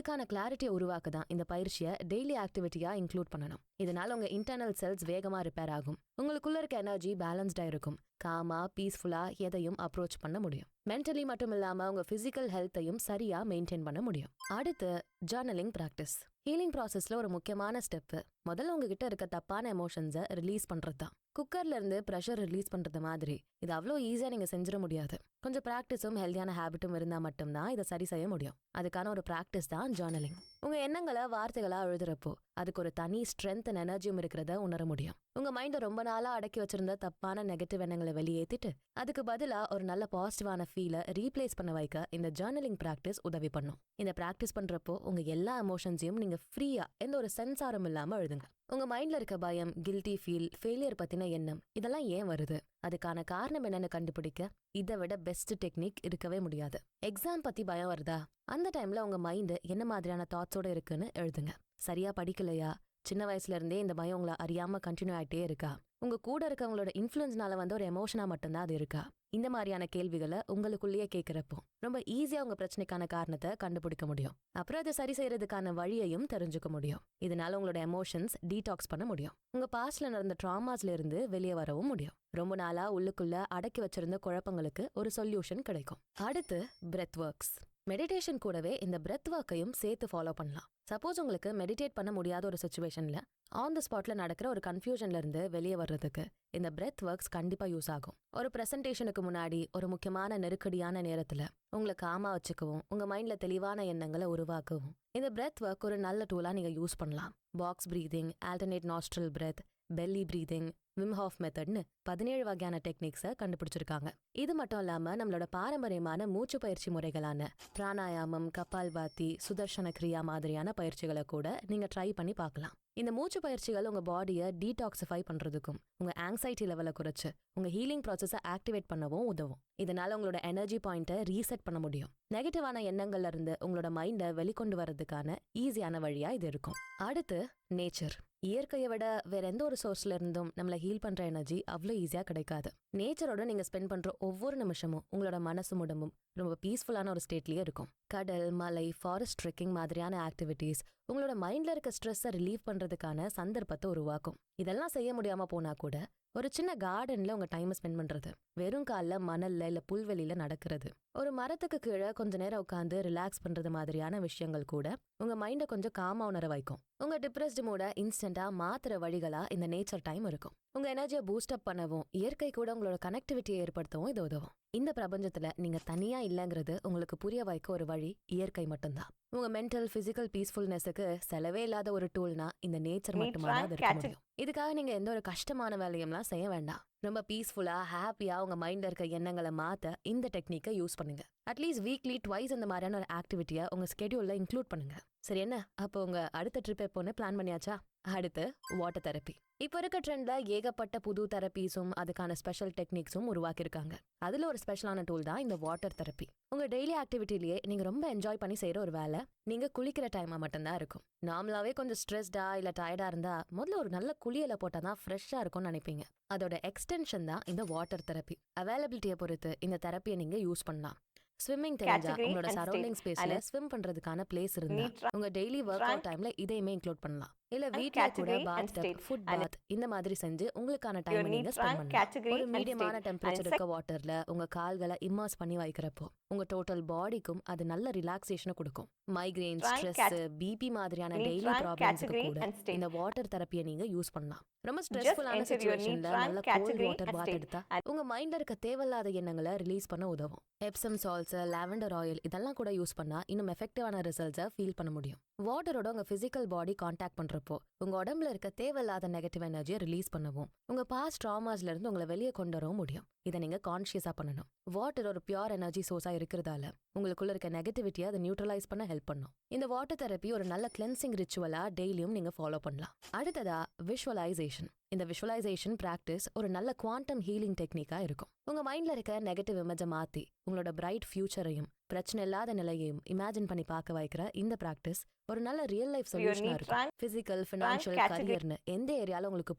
இதுக்கான கிளாரிட்டியை உருவாக்க தான் இந்த பயிற்சியை டெய்லி ஆக்டிவிட்டியா இன்க்ளூட் பண்ணணும். இதனால உங்க இன்டர்னல் செல்ஸ் வேகமா ரிப்பேர் ஆகும். உங்களுக்குள்ள இருக்க எனர்ஜி பேலன்ஸ்டா இருக்கும். காமா பீஸ்ஃபுல்லா எதையும் அப்ரோச் பண்ண முடியும். மென்டலி மட்டும் இல்லாம உங்க பிசிக்கல் ஹெல்த்தையும் சரியா மெயின்டைன் பண்ண முடியும். அடுத்து ஜர்னலிங் பிராக்டிஸ். ஹீலிங் ப்ராசஸ்ல ஒரு முக்கியமான ஸ்டெப் முதல்ல உங்ககிட்ட இருக்க தப்பான எமோஷன்ஸை ரிலீஸ் பண்றது தான். குக்கர்ல இருந்து ப்ரெஷர் ரிலீஸ் பண்றது மாதிரி இது அவ்வளோ ஈஸியா நீங்க செஞ்சிட முடியாது. கொஞ்சம் பிராக்டிஸும் ஹெல்தியான ஹேபிட்டும் இருந்தா மட்டும்தான் இதை சரி செய்ய முடியும். அதுக்கான ஒரு பிராக்டிஸ் தான் ஜர்னலிங். உங்க எண்ணங்களை வார்த்தைகளா எழுதுறப்போ அதுக்கு ஒரு தனி ஸ்ட்ரென்த் அண்ட் எனர்ஜியும் இருக்கிறத உணர முடியும். உங்க மைண்ட ரொம்ப நாளா அடக்கி வச்சிருந்த தப்பான நெகட்டிவ் எண்ணங்களை வெளியேற்றிட்டு அதுக்கு பதிலா ஒரு நல்ல பாசிட்டிவான ஃபீலை ரீப்ளேஸ் பண்ண வைக்க இந்த ஜர்னலிங் பிராக்டிஸ் உதவி பண்ணும். இந்த பிராக்டிஸ் பண்றப்போ உங்க எல்லா எமோஷன்ஸையும் நீங்க ஃப்ரீயா எந்த ஒரு சென்சாரம் இல்லாம எழுதுங்க. உங்க மைண்ட்ல இருக்க பயம், கில்ட்டி ஃபீல், ஃபெயிலியர் பத்தின எண்ணம் இதெல்லாம் ஏன் வருது, அதுக்கான காரணம் என்னன்னு கண்டுபிடிக்க இதை விட பெஸ்ட் டெக்னிக் இருக்கவே முடியாது. எக்ஸாம் பத்தி பயம் வருதா, அந்த டைம்ல உங்க மைண்ட் என்ன மாதிரியான தாட்ஸோட இருக்குன்னு எழுதுங்க. சரியா படிக்கலையா, சின்ன வயசுல இருந்தே இந்த பயம் உங்களை அறியாம கண்டினியூ ஆயிட்டே இருக்கா, உங்க கூட இருக்கவங்களோட இன்ஃப்ளூயன்ஸ்னால வந்து ஒரு எமோஷனா மட்டும்தான் அது இருக்கா, இந்த மாதிரியான கேள்விகளை உங்களுக்குள்ளேயே கேட்கிறப்போ ரொம்ப ஈஸியா உங்க பிரச்சனைக்கான காரணத்தை கண்டுபிடிக்க முடியும். அப்புறம் அதை சரி செய்யறதுக்கான வழியையும் தெரிஞ்சுக்க முடியும். இதனால உங்களோட எமோஷன்ஸ் டீடாக்ஸ் பண்ண முடியும். உங்க பாஸ்ட்ல நடந்த ட்ராமாஸ்ல இருந்து வெளியே வரவும் முடியும். ரொம்ப நாளா உள்ளுக்குள்ள அடக்கி வச்சிருந்த குழப்பங்களுக்கு ஒரு சொல்யூஷன் கிடைக்கும். அடுத்து பிரெத் ஒர்க்ஸ். மெடிடேஷன் கூடவே இந்த பிரெத் ஒர்க்கையும் சேர்த்து ஃபாலோ பண்ணலாம். சப்போஸ் உங்களுக்கு மெடிடேட் பண்ண முடியாத ஒரு சுச்சுவேஷன்ல ஆன் த ஸ்பாட்ல நடக்கிற ஒரு கன்ஃபியூஷன்ல இருந்து வெளியே வர்றதுக்கு இந்த பிரெத் ஒர்க்ஸ் கண்டிப்பா யூஸ் ஆகும். ஒரு பிரசன்டேஷனுக்கு முன்னாடி ஒரு முக்கியமான நெருக்கடியான நேரத்துல உங்களை காமா வச்சுக்கவும் உங்க மைண்ட்ல தெளிவான எண்ணங்களை உருவாக்கவும் இந்த பிரெத் ஒர்க் ஒரு நல்ல டூலா நீங்க யூஸ் பண்ணலாம். Box breathing, alternate nostril breath, belly breathing, Wim Hof மெத்தட்னு 17 வகையான டெக்னிக்ஸை கண்டுபிடிச்சிருக்காங்க. இது மட்டும் இல்லாம நம்மளோட பாரம்பரியமான மூச்சு பயிற்சி முறைகளான பிராணாயாமம், கபால்பாத்தி, சுதர்ஷன கிரியா மாதிரியான பயிற்சிகளை கூட நீங்க ட்ரை பண்ணி பார்க்கலாம். இந்த மூச்சு பயிற்சிகள் உங்க பாடியை டீடாக்சிஃபை பண்றதுக்கும் உங்க ஆங்ஸைட்டி லெவலை குறைச்சு உங்க ஹீலிங் ப்ராசஸை ஆக்டிவேட் பண்ணவும் உதவும். இதனால உங்களோட எனர்ஜி பாயிண்ட்டை ரீசெட் பண்ண முடியும். நெகட்டிவான எண்ணங்கள்ல இருந்து உங்களோட மைண்டை வெளிக்கொண்டு வர்றதுக்கான ஈஸியான வழியா இது இருக்கும். அடுத்து நேச்சர். இயற்கையை விட வேற எந்த ஒரு சோர்ஸ்ல இருந்தும் நம்மள ஹீல் பண்ற எனர்ஜி அவ்வளோ ஈஸியா கிடைக்காது. நேச்சரோட நீங்க ஸ்பெண்ட் பண்ற ஒவ்வொரு நிமிஷமும் உங்களோட மனசு உடம்பும் ரொம்ப பீஸ்ஃபுல்லான ஒரு ஸ்டேட்லயே இருக்கும். கடல், மலை, ஃபாரஸ்ட் ட்ரெக்கிங் மாதிரியான ஆக்டிவிட்டீஸ் உங்களோட மைண்ட்ல இருக்க ஸ்ட்ரெஸ்ஸை ரிலீவ் பண்றதுக்கான சந்தர்ப்பத்தை உருவாக்கும். இதெல்லாம் செய்ய முடியாம போனா கூட ஒரு சின்ன கார்டன்ல உங்க டைம் ஸ்பெண்ட் பண்றது, வெறும் கால்ல மணல்ல இல்ல புல்வெளியில நடக்கிறது, ஒரு மரத்துக்கு கீழே கொஞ்ச நேரம் உட்காந்து ரிலாக்ஸ் பண்றது மாதிரியான விஷயங்கள் கூட உங்க மைண்டை கொஞ்சம் காமா உணர வைக்கும். உங்க டிப்ரெஸ்டு மூட இன்ஸ்டன்டா மாத்துற வழிகளா இந்த நேச்சர் டைம் இருக்கும். உங்க எனர்ஜியை பூஸ்ட் அப் பண்ணவும் இயற்கை கூட உங்களோட கனெக்டிவிட்டியை ஏற்படுத்தவும் இது உதவும். இந்த பிரபஞ்சத்துல நீங்க தனியா இல்லங்கிறது உங்களுக்கு புரிய வைக்க ஒரு வழி இயற்கை மட்டும்தான். உங்க மென்டல் பிசிக்கல் பீஸ்ஃபுல்னஸுக்கு செலவே இல்லாத ஒரு டூல்னா இந்த நேச்சர் மட்டுமா தான் இருக்க முடியும். இதுக்காக நீங்க எந்த ஒரு கஷ்டமான வேலையும்லாம் செய்ய வேண்டாம். ரொம்ப பீஸ்ஃபுல்லா ஹாப்பியா உங்க மைண்ட்ல இருக்க எண்ணங்களை மாத்த இந்த டெக்னிக்கை யூஸ் பண்ணுங்க. அட்லீஸ்ட் வீக்லி ட்வைஸ் இந்த மாதிரியான ஒரு ஆக்டிவிட்டியை உங்க ஸ்கெடியூல்ல இன்க்ளூட் பண்ணுங்க. சரி, என்ன அப்போ உங்க அடுத்த ட்ரிப் எப்போன்னு பிளான் பண்ணியாச்சா? அடுத்து வாட்டர் தெரப்பி. இப்போ இருக்க ட்ரெண்ட்ல ஏகப்பட்ட புது தெரப்பீஸும் அதுக்கான ஸ்பெஷல் டெக்னிக்ஸும் உருவாக்கியிருக்காங்க. அதுல ஒரு ஸ்பெஷலான டூல் தான் இந்த வாட்டர் தெரப்பி. உங்க டெய்லி ஆக்டிவிட்டிலேயே நீங்க ரொம்ப என்ஜாய் பண்ணி செய்யற ஒரு வேலை நீங்க குளிக்கிற டைமா மட்டும்தான் இருக்கும். நார்மலாவே கொஞ்சம் ஸ்ட்ரெஸ்டா இல்ல டயர்டா இருந்தா முதல்ல ஒரு நல்ல குளியல போட்டாதான் ஃப்ரெஷ்ஷா இருக்கும்னு நினைப்பீங்க. அதோட எக்ஸ்டென்ஷன் தான் இந்த வாட்டர் தெரப்பி. அவைலபிலிட்டியை பொறுத்து இந்த தெரப்பியை நீங்க யூஸ் பண்ணலாம். ஸ்விம்மிங் தெரிஞ்சா உங்களோட சரௌண்டிங் ஸ்பேஸ்ல ஸ்விம் பண்றதுக்கான பிளேஸ் இருந்தா உங்க டெய்லி ஒர்க் அவுட் டைம்ல இதையுமே இன்க்ளூட் பண்ணலாம். இல்ல வீட்ல கூட பாத் டப், ஃபுட் பாத் இந்த மாதிரி செஞ்சு உங்களுக்கான டைம் நீங்க ஸ்பெண்ட் பண்ணலாம். ஒரு மீடியமான டெம்பரேச்சர் இருக்க வாட்டர்ல உங்க கால்களை இம்மர்ஸ் பண்ணி வைக்கிறப்போ உங்க டோட்டல் பாடிக்கும் அது நல்ல ரிலாக்ஸேஷனை கொடுக்கும். மைக்ரைன், ஸ்ட்ரெஸ், பிபி மாதிரியான டெய்லி ப்ராப்ளம்ஸ்க்கு கூட இந்த வாட்டர் தெரப்பியை நீங்க யூஸ் பண்ணலாம். ரொம்ப ஸ்ட்ரெஸ்ஃபுல்லான சிச்சுவேஷன்ல நல்ல கோல்ட் வாட்டர் பாத் எடுத்தா உங்க மைண்ட்ல இருக்க தேவையில்லாத எண்ணங்களை ரிலீஸ் பண்ண உதவும். எப்சம் சால்ட்ஸ், லாவெண்டர் ஆயில் இதெல்லாம் கூட யூஸ் பண்ணா இன்னும் எஃபெக்டிவான ரிசல்ட்ஸை ஃபீல் பண்ண முடியும். வாட்டரோட உங்க பிசிக்கல் பாடி கான்டாக்ட் பண்றப்போ உங்க உடம்புல இருக்க தேவையில்லாத நெகட்டிவ் எனர்ஜியை ரிலீஸ் பண்ணவும் உங்க பாஸ்ட் ட்ராமாஸ்ல இருந்து உங்களை வெளியே கொண்டு வரவும் முடியும். இதை நீங்க கான்ஷியஸா பண்ணணும். வாட்டர் ஒரு பியூர் எனர்ஜி சோர்ஸா இருக்கிறதால உங்களுக்குள்ள இருக்க நெகட்டிவிட்டியை அதை நியூட்ரலைஸ் பண்ண ஹெல்ப் பண்ணும். இந்த வாட்டர் தெரப்பி ஒரு நல்ல கிளென்சிங் ரிச்சுவலா டெய்லியும் நீங்க ஃபாலோ பண்ணலாம். அடுத்ததா விஷுவலைசேஷன். இந்த விஷுவலைசேஷன் பிராக்டிஸ் ஒரு நல்ல குவாண்டம் ஹீலிங் டெக்னிக்கா இருக்கும். உங்க மைண்ட்ல இருக்க நெகட்டிவ் இமேஜை மாத்தி உங்களோட பிரைட் ஃபியூச்சரையும் பிரச்சனை இல்லாத நிலையையும் இமேஜின் பண்ணி பார்க்க வைக்கிற இந்த பிராக்டிஸ் ஒரு நல்ல ரியல் லைஃப் சொல்யூஷனா இருக்கும். பிசிக்கல், ஃபினான்ஷியல், கரியர்னு எந்த ஏரியால உங்களுக்கு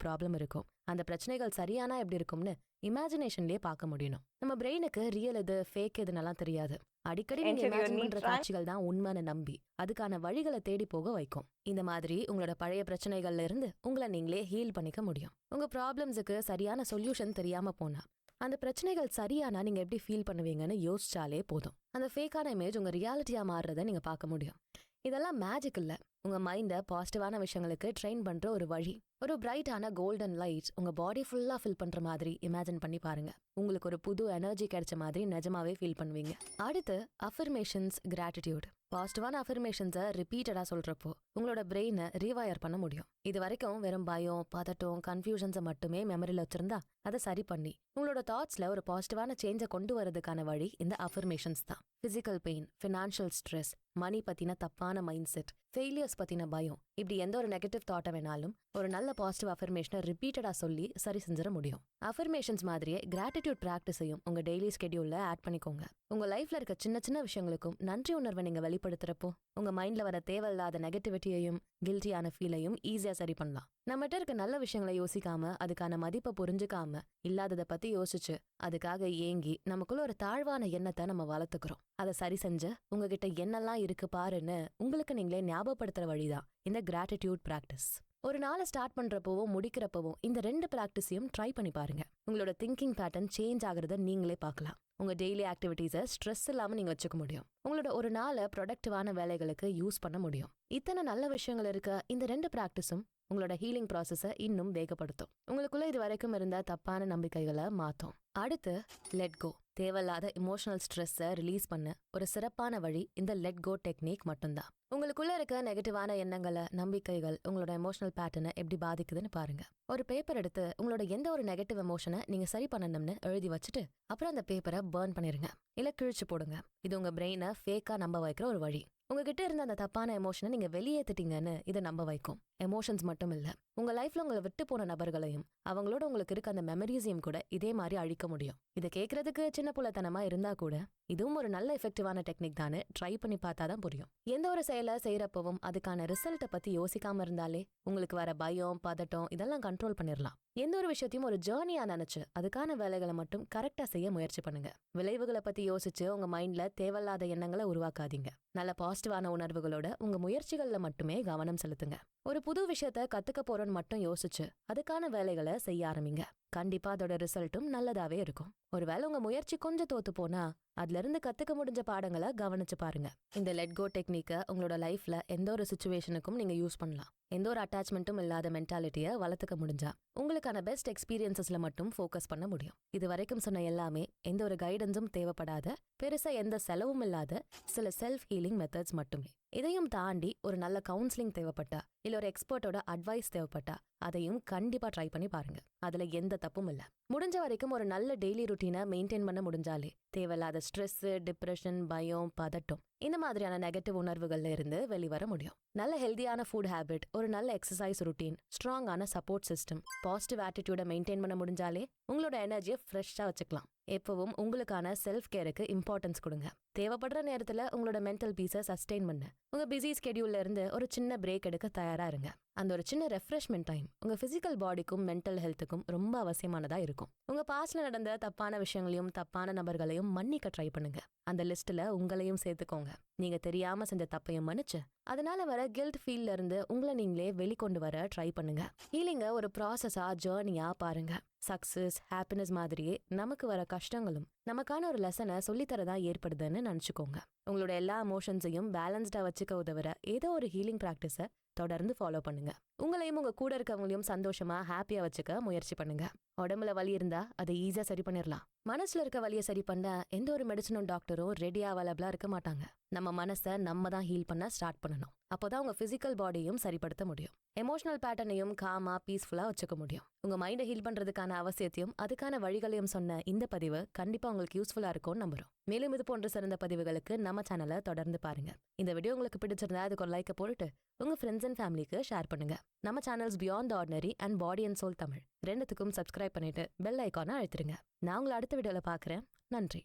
ப்ராப்ளம் இருக்கும் அந்த பிரச்சனைகள் சரியானா எப்படி இருக்கும்னு இமேஜினேஷன்லயே பார்க்க முடியும். நம்ம பிரெயினுக்கு ரியல் எது ஃபேக் எதுன்னெல்லாம் தெரியாது. அடிக்கடி நீங்க இமேஜின் பண்ற காட்சிகள் தான் உண்மைன்னு நம்பி அதுக்கான வழிகளை தேடி போக வைக்கும். இந்த மாதிரி உங்களோட பழைய பிரச்சனைகள்ல இருந்து உங்களை நீங்களே ஹீல் பண்ணிக்க முடியும். உங்க ப்ராப்ளம்ஸுக்கு சரியான சொல்யூஷன் தெரியாம போனா அந்த பிரச்சனைகள் சரியானா நீங்க எப்படி ஃபீல் பண்ணுவீங்கன்னு யோசிச்சாலே போதும். அந்த ஃபேக்கான இமேஜ் உங்க ரியாலிட்டியா மாறுறத நீங்க பார்க்க முடியும். இதெல்லாம் மேஜிக் இல்ல, உங்க மைண்டை பாசிட்டிவான விஷயங்களுக்கு ட்ரெயின் பண்ற ஒரு வழி. ஒரு பிரைட்டான கோல்டன் லைட் உங்க பாடி ஃபுல்லா ஃபில் பண்ற மாதிரி இமேஜின் பண்ணி பாருங்க. உங்களுக்கு ஒரு புது எனர்ஜி கிடைச்ச மாதிரி நிஜமாவே ஃபீல் பண்ணுவீங்க. அடுத்து அஃபர்மேஷன்ஸ், கிராட்டிடியூட். பாசிட்டிவான அஃபர்மேஷன்ஸை ரிப்பீட்டடா சொல்றப்போ உங்களோட பிரெயினை ரீவயர் பண்ண முடியும். இது வரைக்கும் வெறும் பயம், பதட்டம், கன்ஃபியூஷன்ஸை மட்டுமே மெமரியில் வச்சிருந்தா அதை சரி பண்ணி உங்களோட தாட்ஸ்ல ஒரு பாசிட்டிவான சேஞ்சை கொண்டு வரதுக்கான வழி இந்த அஃபர்மேஷன்ஸ் தான். பிசிக்கல் பெயின், ஃபினான்ஷியல் ஸ்ட்ரெஸ், மணி பத்தின தப்பான மைண்ட் செட், ஃபெயிலியர்ஸ் பத்தின பயம், இப்படி எந்த ஒரு நெகட்டிவ் தாட்டை வேணாலும் ஒரு நல்ல பாசிட்டிவ் அஃபர்மேஷனை ரிப்பீட்டடா சொல்லி சரி செஞ்சிட முடியும். அஃபர்மேஷன்ஸ் மாதிரியே கிராட்டிடியூட் பிராக்டிஸையும் உங்க டெய்லி ஸ்கெடியூல்ல ஆட் பண்ணிக்கோங்க. உங்க லைஃப்ல இருக்க சின்ன சின்ன விஷயங்களுக்கும் நன்றி உணர்வை நீங்க வெளிப்படுத்துறப்போ உங்க மைண்ட்ல வர தேவையில்லாத நெகட்டிவிட்டியையும் கில்ட்டியான ஃபீலையும் ஈஸியா சரி பண்ணலாம். நம்மகிட்ட இருக்க நல்ல விஷயங்களை யோசிக்காம அதுக்கான மதிப்பை புரிஞ்சுக்காம இல்லாததை பத்தி யோசிச்சு அதுக்காக ஏங்கி நமக்குள்ள ஒரு தாழ்வான எண்ணத்தை நம்ம வளர்த்துக்கிறோம். அதை சரி செஞ்சு உங்ககிட்ட என்னெல்லாம் இருக்கு பாருன்னு உங்களுக்கு நீங்களே ஞாபகப்படுத்துற வழிதான் இந்த கிராட்டிடியூட் பிராக்டிஸ். ஒரு நாளை ஸ்டார்ட் பண்றப்பவும் முடிக்கிறப்பவும் இந்த 2 பிராக்டிஸையும் ட்ரை பண்ணி பாருங்க. உங்களோட திங்கிங் பேட்டர்ன் சேஞ்ச் ஆகுறத நீங்களே பார்க்கலாம். உங்க டெய்லி ஆக்டிவிட்டீஸை ஸ்ட்ரெஸ் இல்லாம நீங்க வச்சுக்க முடியும். உங்களோட ஒரு நாளை ப்ரொடக்டிவான வேலைகளுக்கு யூஸ் பண்ண முடியும். இத்தனை நல்ல விஷயங்கள் இருக்க இந்த 2 பிராக்டிஸும் உங்களோட ஹீலிங் ப்ராசஸை இன்னும் வேகப்படுத்தும். உங்களுக்குள்ள இது வரைக்கும் இருந்த தப்பான நம்பிக்கைகளை மாத்தும். அடுத்து லெட் கோ. தேவையில்லாத இமோஷனல் ஸ்ட்ரெஸ்ஸை ரிலீஸ் பண்ண ஒரு சிறப்பான வழி இந்த லெட் கோ டெக்னிக் மட்டும்தான். உங்களுக்குள்ள இருக்க நெகட்டிவான எண்ணங்களை, நம்பிக்கைகள் உங்களோட எமோஷனல் பேட்டர்னை எப்படி பாதிக்குதுன்னு பாருங்க. ஒரு பேப்பர் எடுத்து உங்களோட எந்த ஒரு நெகட்டிவ் எமோஷனை நீங்க சரி பண்ணணும்னு எழுதி வச்சுட்டு அப்புறம் அந்த பேப்பரை பர்ன் பண்ணிருங்க, இல்ல கிழிச்சு போடுங்க. இது உங்க பிரெயினை ஃபேக்கா நம்ப வைக்கிற ஒரு வழி. உங்ககிட்ட இருந்த அந்த தப்பான எமோஷனை நீங்க வெளியேற்றிட்டீங்கன்னு இதை நம்ப வைக்கும். எமோஷன்ஸ் மட்டும் இல்ல, உங்க லைஃப்ல உங்களை விட்டு போன நபர்களையும் அவங்களோட உங்களுக்கு இருக்க அந்த மெமரிஸையும் கூட இதே மாதிரி அழிக்க முடியும். இதை கேட்கறதுக்கு சின்ன புலத்தனமா இருந்தா கூட இதுவும் ஒரு நல்ல எஃபெக்டிவான டெக்னிக் தானே. ட்ரை பண்ணி பார்த்தாதான் புரியும். எந்த ஒரு செயலை செய்யறப்பவும் அதுக்கான ரிசல்ட்டை பத்தி யோசிக்காம இருந்தாலே உங்களுக்கு வர பயம், பதட்டம் இதெல்லாம் கண்ட்ரோல் பண்ணிடலாம். எந்த ஒரு விஷயத்தையும் ஒரு ஜேர்னியா நினைச்சு அதுக்கான வேலைகளை மட்டும் கரெக்டா செய்ய முயற்சி பண்ணுங்க. விளைவுகளை பத்தி யோசிச்சு உங்க மைண்ட்ல தேவையில்லாத எண்ணங்களை உருவாக்காதீங்க. நல்ல பாசிட்டிவான உணர்வுகளோட உங்க முயற்சிகள்ல மட்டுமே கவனம் செலுத்துங்க. ஒரு புது விஷயத்த கத்துக்க போறோன்னு மட்டும் யோசிச்சு அதுக்கான வேலைகளை செய்ய ஆரம்பிங்க. கண்டிப்பா அதோட ரிசல்ட்டும் நல்லதாவே இருக்கும். ஒருவேளை உங்க முயற்சி கொஞ்சம் தோத்து போனா அதுல இருந்து கத்துக்க முடிஞ்ச பாடங்களை கவனிச்சு பாருங்க. இந்த லெட் கோ டெக்னிக்கை உங்களோட லைஃப்ல எந்த ஒரு சிச்சுவேஷனுக்கும் நீங்க யூஸ் பண்ணலாம். எந்த ஒரு அட்டாச்மெண்ட்டும் இல்லாத மென்டாலிட்டியை வளர்த்துக்க முடிஞ்சா உங்களுக்கான பெஸ்ட் எக்ஸ்பீரியன்சஸ்ல மட்டும் ஃபோக்கஸ் பண்ண முடியும். இது வரைக்கும் சொன்ன எல்லாமே எந்த ஒரு கைடன்ஸும் தேவைப்படாத, பெருசா எந்த செலவும் இல்லாத சில செல்ஃப் ஹீலிங் மெத்தட்ஸ் மட்டுமே. இதையும் தாண்டி ஒரு நல்ல கவுன்சிலிங் தேவைப்பட்டா இல்ல ஒரு எக்ஸ்பர்ட்டோட அட்வைஸ் தேவைப்பட்டா அதையும் கண்டிப்பா ட்ரை பண்ணி பாருங்க. அதுல எந்த தப்பும் இல்ல. முடிஞ்ச வரைக்கும் ஒரு நல்ல டெய்லி ருட்டீனை மெயின்டைன் பண்ண முடிஞ்சாலே தேவையில்லாத ஸ்ட்ரெஸ், டிப்ரெஷன், பயம், பதட்டம் இந்த மாதிரியான நெகட்டிவ் உணர்வுகள்ல இருந்து வெளிவர முடியும். நல்ல ஹெல்தியான ஃபுட் ஹேபிட், ஒரு நல்ல எக்ஸசைஸ் ருட்டீன், ஸ்ட்ராங்கான சப்போர்ட் சிஸ்டம், பாசிட்டிவ் ஆட்டிடியூட மெயின்டைன் பண்ண முடிஞ்சாலே உங்களோட எனர்ஜியை ஃப்ரெஷ்ஷா வச்சுக்கலாம். எப்பவும் உங்களுக்கான செல்ஃப் கேருக்கு இம்பார்ட்டன்ஸ் கொடுங்க. தேவைப்படுற நேரத்துல உங்களோட மென்டல் பீஸை சஸ்டெயின் பண்ண உங்க பிஸி ஸ்கெடியூல்ல இருந்து ஒரு சின்ன பிரேக் எடுக்க தயாரா இருங்க. அந்த ஒரு சின்ன ரெஃப்ரெஷ்மெண்ட் டைம் உங்க பிசிக்கல் பாடிக்கும் மென்டல் ஹெல்த்துக்கும் ரொம்ப அவசியமானதா இருக்கும். உங்க பாஸ்ட்ல நடந்த தப்பான விஷயங்களையும் தப்பான நபர்களையும் மன்னிக்க ட்ரை பண்ணுங்க. அந்த லிஸ்ட்ல உங்களையும் சேர்த்துக்கோங்க. நீங்க தெரியாம செஞ்ச தப்பையும் மன்னிச்சு அதனால வர கில்ட் ஃபீல்ல இருந்து உங்களை நீங்களே வெளிக்கொண்டு வர ட்ரை பண்ணுங்க. ஹீலிங்க ஒரு ப்ராசஸா, ஜேர்னியா பாருங்க. சக்சஸ், ஹாப்பினஸ் மாதிரியே நமக்கு வர கஷ்டங்களும் நமக்கான ஒரு லெசனை சொல்லித்தரதா ஏற்படுதுன்னு நினைச்சுக்கோங்க. உங்களோட எல்லா எமோஷன்ஸையும் பேலன்ஸ்டா வச்சுக்க உதவுற ஏதோ ஒரு ஹீலிங் பிராக்டிஸை தொடர்ந்து ஃபாலோ பண்ணுங்க. உங்களையும் உங்க கூட இருக்கவங்களையும் சந்தோஷமா, ஹாப்பியா வச்சுக்க முயற்சி பண்ணுங்க. உடம்புல வலி இருந்தா அதை ஈஸியா சரி பண்ணிடலாம். மனசுல இருக்க வலியை சரி பண்ண எந்த ஒரு மெடிசனும் டாக்டரும் ரெடியா அவைலபிளா இருக்க மாட்டாங்க. நம்ம மனசை நம்ம தான் ஹீல் பண்ண ஸ்டார்ட் பண்ணணும். அப்போதான் உங்க பிசிக்கல் பாடியும் சரிப்படுத்த முடியும். எமோஷனல் பேட்டர்னையும் காமா, பீஸ்ஃபுல்லா வச்சுக்க முடியும். உங்க மைண்டை ஹீல் பண்றதுக்கான அவசியத்தையும் அதுக்கான வழிகளையும் சொன்ன இந்த பதிவு கண்டிப்பா உங்களுக்கு யூஸ்ஃபுல்லா இருக்கும்னு நம்புறோம். மேலும் இது போன்ற சிறந்த பதிவுகளுக்கு நம்ம சேனலை தொடர்ந்து பாருங்க. இந்த வீடியோ உங்களுக்கு பிடிச்சிருந்தா அதுக்கு ஒரு லைக்கை போட்டுட்டு உங்க ஃப்ரெண்ட்ஸ் அண்ட் ஃபேமிலிக்கு ஷேர் பண்ணுங்க. நம்ம channels beyond the ordinary and body and soul Tamil ரெண்டுத்துக்கும் சப்ஸ்கிரைப் பண்ணிட்டு பெல் ஐக்கானை அழுத்திருங்க. நான் உங்களை அடுத்த வீடியோல பாக்குறேன். நன்றி.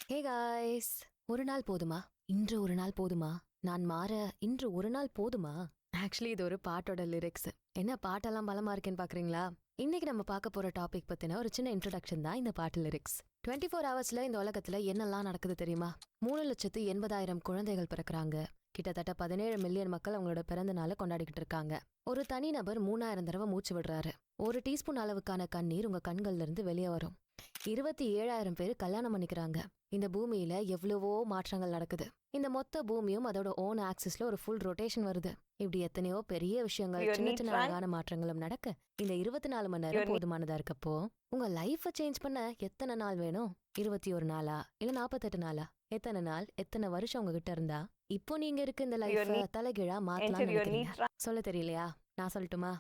ஹே காய்ஸ், ஒரு நாள் போதுமா? இன்று ஒரு நாள் போதுமா? நான் மாற இன்று ஒரு நாள் போதுமா? ஆக்சுவலி இது ஒரு பாட்டோட லிரிக்ஸ். என்ன பாட்டெல்லாம் பலமா இருக்கேன்னு பாக்குறீங்களா? இன்னைக்கு நம்ம பார்க்க போற டாபிக் பத்தின ஒரு சின்ன இன்ட்ரோடக்ஷன் தான் இந்த பாட்டு லிரிக்ஸ். 24 ஹவர்ஸ்ல இந்த உலகத்துல என்னெல்லாம் நடக்குது தெரியுமா? 3,80,000 குழந்தைகள் பிறக்குறாங்க. கிட்டத்தட்ட 17 மில்லியன் மக்கள் அவங்களோட பிறந்த நாளை கொண்டாடிக்கிட்டு இருக்காங்க. ஒரு தனிநபர் 3000 தடவை மூச்சு விடுறாரு. ஒரு டீஸ்பூன் அளவுக்கான கண்ணீர் உங்க கண்கள்ல இருந்து வெளியே வரும். 27,000 பேர் கல்யாணம் பண்ணிக்கிறாங்க. இந்த பூமியில எவ்வளவோ மாற்றங்கள் நடக்குது. இந்த மொத்த பூமியும் அதோட ஓன் ஆக்சிஸ்ல ஒரு ஃபுல் ரொட்டேஷன் வருது. இப்படி எத்தனையோ பெரிய விஷயங்கள், சின்ன சின்ன அழகான மாற்றங்களும் நடக்க இந்த 24 மணி நேரம் போதுமானதா இருக்கப்போ உங்க லைஃப சேஞ்ச் பண்ண எத்தனை நாள் வேணும்? 21 நாளா இல்ல 48 நாளா? எத்தனை நாள், எத்தனை வருஷம் உங்ககிட்ட இருந்தா இப்போ நீங்க இருக்க இந்த லைஃப தலைகீழா மாத்தலாம்னு நினைக்கிறீங்க? சொல்ல தெரியலையா? நான் சொல்லட்டுமா?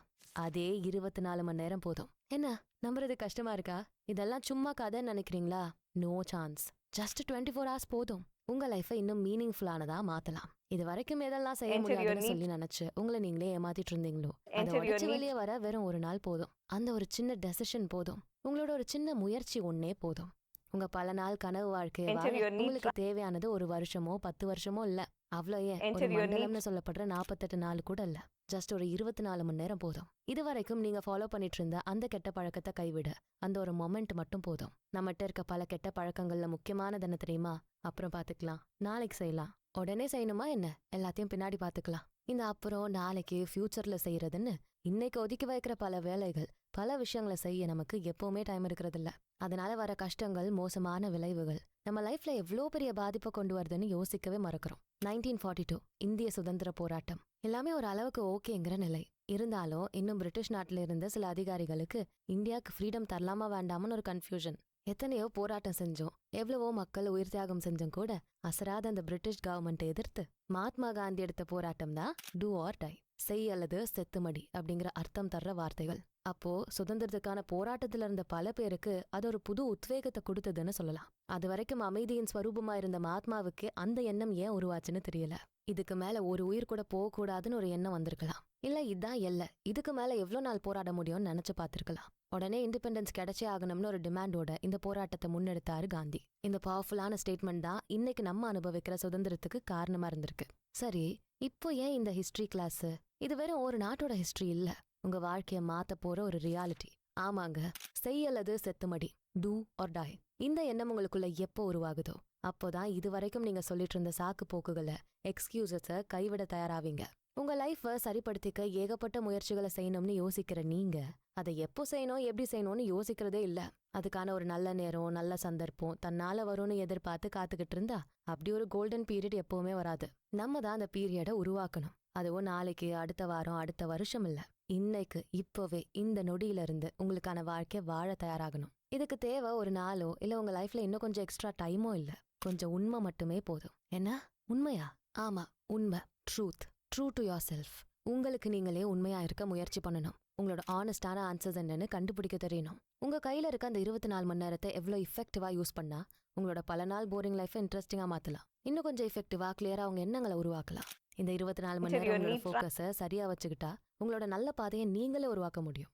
அதே 24 மணி நேரம் போதும். என்ன நம்புறது கஷ்டமா இருக்கா? இதெல்லாம் சும்மா கதைன்னு நினைக்கிறீங்களா? No chance. ஜஸ்ட் 24 hours போதும். உங்க லைஃப இன்னும் மீனிங்ஃபுல்லானதா மாத்தலாம். இது வரைக்கும் எதெல்லாம் செய்ய முடியாதுன்னு சொல்லி நினைச்சு உங்களை நீங்களே ஏமாத்திட்டு இருந்தீங்களோ அதை உடைச்சு வெளியே வர வெறும் ஒரு நாள் போதும். அந்த ஒரு சின்ன டெசிஷன் போதும். உங்களோட ஒரு சின்ன முயற்சி ஒன்னே போதும். உங்க பல நாள் கனவு வாழ்க்கையை வாழ உங்களுக்கு தேவையானது 1 வருஷமோ 10 வருஷமோ இல்ல. அவ்வளோ ஏன் ஒரு மண்டலம்னு சொல்லப்படுற 48 நாள் கூட இல்ல. ஜஸ்ட் ஒரு 24 மணி நேரம் போதும். இது வரைக்கும் நீங்க ஃபாலோ பண்ணிட்டு இருந்த அந்த கெட்ட பழக்கத்தை கைவிட அந்த ஒரு மொமெண்ட் மட்டும் போதும். நம்மகிட்ட இருக்க பல கெட்ட பழக்கங்கள்ல முக்கியமானது என்ன தெரியுமா? அப்புறம் பாத்துக்கலாம், நாளைக்கு செய்யலாம், உடனே செய்யணுமா என்ன, எல்லாத்தையும் பின்னாடி பாத்துக்கலாம். இந்த அப்புறம், நாளைக்கு, ஃபியூச்சர்ல செய்யறதுன்னு இன்னைக்கு ஒதுக்கி வைக்கிற பல வேலைகள், பல விஷயங்களை செய்ய நமக்கு எப்பவுமே டைம் இருக்கிறது இல்ல. அதனால வர கஷ்டங்கள், மோசமான விளைவுகள் நம்ம லைஃப்ல எவ்வளோ பெரிய பாதிப்பை கொண்டு வருதுன்னு யோசிக்கவே மறக்கிறோம். 1942 இந்திய சுதந்திர போராட்டம் எல்லாமே ஒரு அளவுக்கு ஓகேங்கிற நிலை இருந்தாலும் இன்னும் பிரிட்டிஷ் நாட்டில இருந்த சில அதிகாரிகளுக்கு இந்தியாவுக்கு ஃப்ரீடம் தரலாமா வேண்டாமன்னு ஒரு கன்ஃபியூஷன். எத்தனையோ போராட்டம் செஞ்சோம், எவ்வளவோ மக்கள் உயிர் தியாகம் செஞ்சும் கூட அசராத அந்த பிரிட்டிஷ் கவர்மெண்ட்டை எதிர்த்து மகாத்மா காந்தி எடுத்த போராட்டம் தான் டூ ஆர் டை, செய் அல்லது செத்துமடி அப்படிங்கிற அர்த்தம் தர்ற வார்த்தைகள். அப்போ சுதந்திரத்துக்கான போராட்டத்துல இருந்த பல பேருக்கு அது ஒரு புது உத்வேகத்தை கொடுத்ததுன்னு சொல்லலாம். அது வரைக்கும் அமைதியின் ஸ்வரூபமா இருந்த மகாத்மாவுக்கு அந்த எண்ணம் ஏன் உருவாச்சுன்னு தெரியல. இதுக்கு மேல ஒரு உயிர் கூட போகக்கூடாதுன்னு ஒரு எண்ணம் வந்திருக்கலாம். இல்ல இதான் இல்ல, இதுக்கு மேல எவ்வளவு நாள் போராட முடியும்னு நினைச்சு பார்த்திருக்கலாம். உடனே இண்டிபெண்டன்ஸ் கிடைச்சே ஆகணும்னு ஒரு டிமாண்டோட இந்த போராட்டத்தை முன்னெடுத்தாரு காந்தி. இந்த பவர்ஃபுல்லான ஸ்டேட்மெண்ட் தான் இன்னைக்கு நம்ம அனுபவிக்கிற சுதந்திரத்துக்கு காரணமா இருந்திருக்கு. சரி, இப்போ ஏன் இந்த ஹிஸ்டரி கிளாஸ்? இது வெறும் ஒரு நாட்டோட ஹிஸ்டரி இல்ல, உங்க வாழ்க்கைய மாத்த போற ஒரு ரியாலிட்டி. ஆமாங்க, செய் அல்லது செத்துமடி, டூ ஆர் டை. இந்த எண்ணம் உங்களுக்குள்ள எப்போ உருவாகுதோ அப்போதான் இது வரைக்கும் நீங்க சொல்லிட்டு இருந்த சாக்கு போக்குகளை, எக்ஸ்கியூசஸ கைவிட தயாராவீங்க. உங்க லைஃப சரிப்படுத்திக்க ஏகப்பட்ட முயற்சிகளை செய்யணும்னு யோசிக்கிற நீங்க அதை எப்போ செய்யணும், எப்படி செய்யணும்னு யோசிக்கிறதே இல்ல. அதுக்கான ஒரு நல்ல நேரம், நல்ல சந்தர்ப்பம் தன்னால வரும்னு எதிர்பார்த்து காத்துக்கிட்டு இருந்தா அப்படி ஒரு கோல்டன் பீரியட் எப்பவுமே வராது. நம்ம தான் அந்த பீரியடை உருவாக்கணும். அதுவும் நாளைக்கு, அடுத்த வாரம், அடுத்த வருஷம் இல்ல, இன்னைக்கு, இப்பவே, இந்த நொடியில இருந்து உங்களுக்கான வாழ்க்கை வாழ தயாராகணும். இதுக்கு தேவை ஒரு நாளோ இல்ல உங்க லைஃப்ல இன்னும் கொஞ்சம் எக்ஸ்ட்ரா டைமோ இல்ல, கொஞ்சம் உண்மை மட்டுமே போதும். என்ன உண்மையா? ஆமா, உண்மை. Truth. True to your self. உங்களுக்கு நீங்களே உண்மையா இருக்க முயற்சி பண்ணணும். உங்களோட ஆனஸ்டான ஆன்சர்ஸ் என்னன்னு கண்டுபிடிக்க தெரியணும். உங்க கையில இருக்க அந்த 24 மணி நேரத்தை எவ்வளவு இஃபெக்டிவா யூஸ் பண்ணா உங்களோட பல நாள் போரிங் லைஃபை இன்ட்ரெஸ்டிங்கா மாத்தலாம். இன்னும் கொஞ்சம் எஃபெக்டிவா, கிளியரா உங்க எண்ணங்களை உருவாக்கலாம். இந்த 24 மணி நேரம் உங்களோட ஃபோக்கஸை சரியா வச்சுக்கிட்டா உங்களோட நல்ல பாதையை நீங்களே உருவாக்க முடியும்.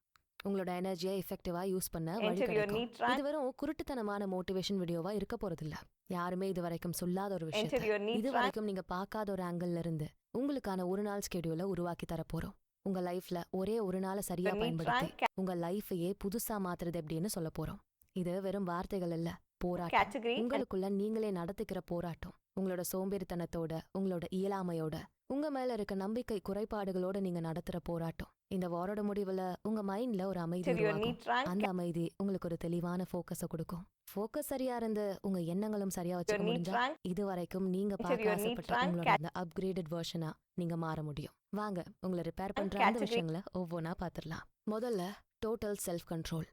உங்களோட எனர்ஜியை எஃபெக்டிவா யூஸ் பண்ண வழி கிடைக்கும். இது வெறும் குருட்டுத்தனமான மோட்டிவேஷன் வீடியோவா இருக்க போறது இல்ல. யாருமே இது வரைக்கும் சொல்லாத ஒரு விஷயம், இது வரைக்கும் நீங்க பார்க்காத ஒரு ஆங்கிள் இருந்து உங்களுக்கான ஒரு நாள் ஸ்கெடியூலை உருவாக்கி தர போறோம். உங்க லைஃப்ல ஒரே ஒரு நாளை சரியா பயன்படுத்தி உங்க லைஃபையே புதுசா மாத்துறது எப்படின்னு சொல்ல போறோம். இது வெறும் வார்த்தைகள் இல்ல, போராட்டம். உங்களுக்குள்ள நீங்களே நடத்திக்கிற போராட்டம். உங்களோட சோம்பேறித்தனத்தோட, உங்களோட இயலாமையோட, உங்க மேல இருக்க நம்பிக்கை குறைபாடுகளோட நீங்க நடத்துற போராட்டம். இந்த வாரோட முடிவுல உங்க மைண்ட்ல ஒரு அமைதி உருவாகும். அந்த அமைதி உங்களுக்கு ஒரு தெளிவான ஃபோக்கஸை கொடுக்கும். ஃபோக்கஸ் சரியா இருந்து உங்க எண்ணங்களும் சரியா வச்சுக்க முடிஞ்சா இது வரைக்கும் நீங்க பார்க்க ஆசைப்பட்ட உங்களோட அந்த அப்கிரேடட் வெர்ஷனா நீங்க மாற முடியும். வாங்க உங்களை ரிப்பேர் பண்ற அந்த விஷயங்களை ஒவ்வொன்னா பாத்துடலாம். முதல்ல டோட்டல் செல்ஃப் கண்ட்ரோல்.